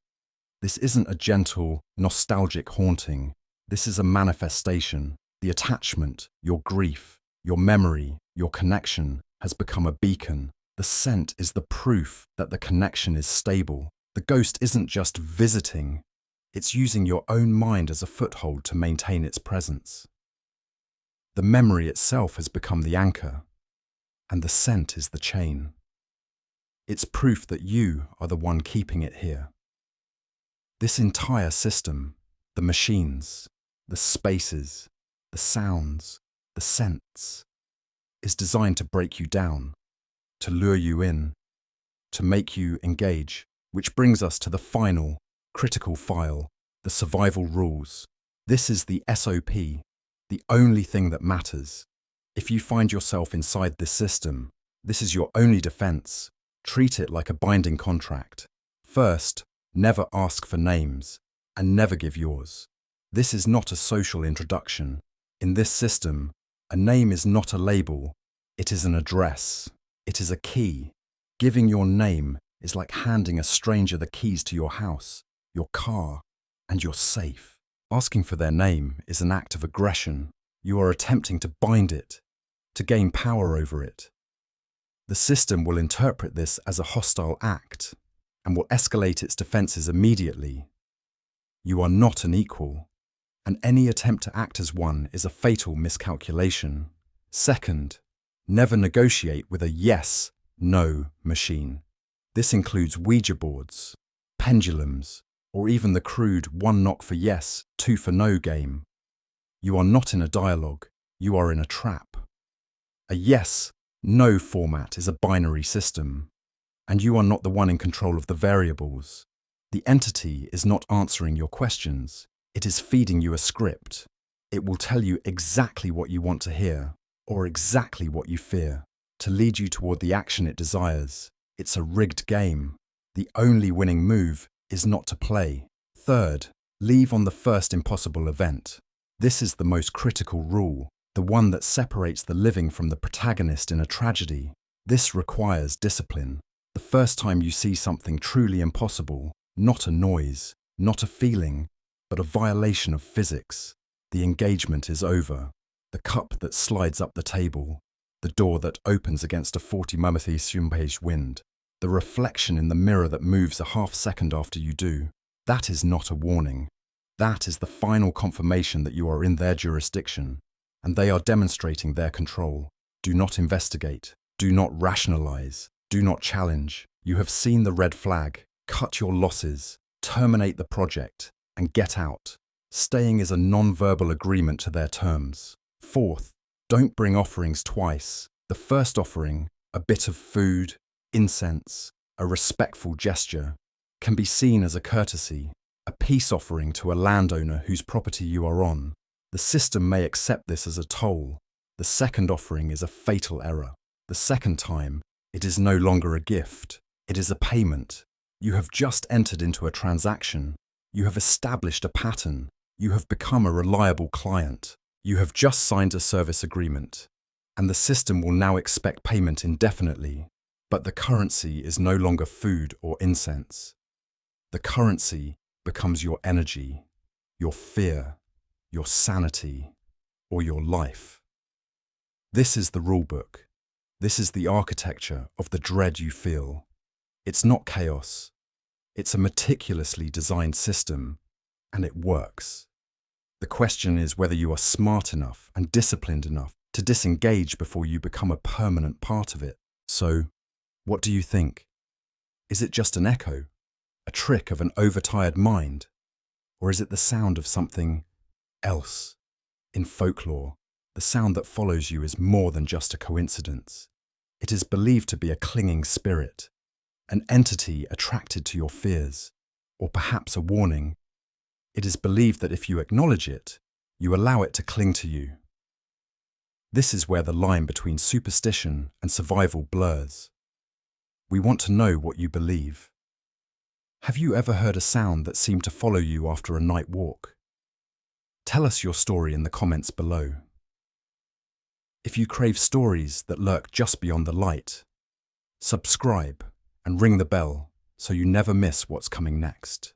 This isn't a gentle, nostalgic haunting. This is a manifestation. The attachment, your grief, your memory, your connection has become a beacon. The scent is the proof that the connection is stable. The ghost isn't just visiting. It's using your own mind as a foothold to maintain its presence. The memory itself has become the anchor, and the scent is the chain. It's proof that you are the one keeping it here. This entire system, the machines, the spaces, the sounds, the scents, is designed to break you down, to lure you in, to make you engage, which brings us to the final, critical file, the survival rules. This is the SOP, the only thing that matters. If you find yourself inside this system, this is your only defense. Treat it like a binding contract. First, never ask for names, and never give yours. This is not a social introduction. In this system, a name is not a label, it is an address. It is a key. Giving your name is like handing a stranger the keys to your house, your car, and your safe. Asking for their name is an act of aggression. You are attempting to bind it, to gain power over it. The system will interpret this as a hostile act and will escalate its defenses immediately. You are not an equal, and any attempt to act as one is a fatal miscalculation. Second, never negotiate with a yes/no machine. This includes Ouija boards, pendulums, or even the crude one knock for yes, two for no game. You are not in a dialogue, you are in a trap. A yes/no format is a binary system, and you are not the one in control of the variables. The entity is not answering your questions, it is feeding you a script. It will tell you exactly what you want to hear, or exactly what you fear, to lead you toward the action it desires. It's a rigged game. The only winning move is not to play. Third, leave on the first impossible event. This is the most critical rule, the one that separates the living from the protagonist in a tragedy. This requires discipline. The first time you see something truly impossible, not a noise, not a feeling, but a violation of physics, the engagement is over. The cup that slides up the table, the door that opens against a 40 mph wind, the reflection in the mirror that moves a half second after you do, that is not a warning. That is the final confirmation that you are in their jurisdiction, and they are demonstrating their control. Do not investigate. Do not rationalize. Do not challenge. You have seen the red flag. Cut your losses. Terminate the project and get out. Staying is a non-verbal agreement to their terms. Fourth, don't bring offerings twice. The first offering, a bit of food, incense, a respectful gesture, can be seen as a courtesy, a peace offering to a landowner whose property you are on. The system may accept this as a toll. The second offering is a fatal error. The second time, it is no longer a gift. It is a payment. You have just entered into a transaction. You have established a pattern. You have become a reliable client. You have just signed a service agreement, and the system will now expect payment indefinitely. But the currency is no longer food or incense. The currency becomes your energy, your fear, your sanity, or your life. This is the rulebook. This is the architecture of the dread you feel. It's not chaos. It's a meticulously designed system, and it works. The question is whether you are smart enough and disciplined enough to disengage before you become a permanent part of it. So, what do you think? Is it just an echo, a trick of an overtired mind? Or is it the sound of something else? In folklore, the sound that follows you is more than just a coincidence. It is believed to be a clinging spirit, an entity attracted to your fears, or perhaps a warning. It is believed that if you acknowledge it, you allow it to cling to you. This is where the line between superstition and survival blurs. We want to know what you believe. Have you ever heard a sound that seemed to follow you after a night walk? Tell us your story in the comments below. If you crave stories that lurk just beyond the light, subscribe and ring the bell so you never miss what's coming next.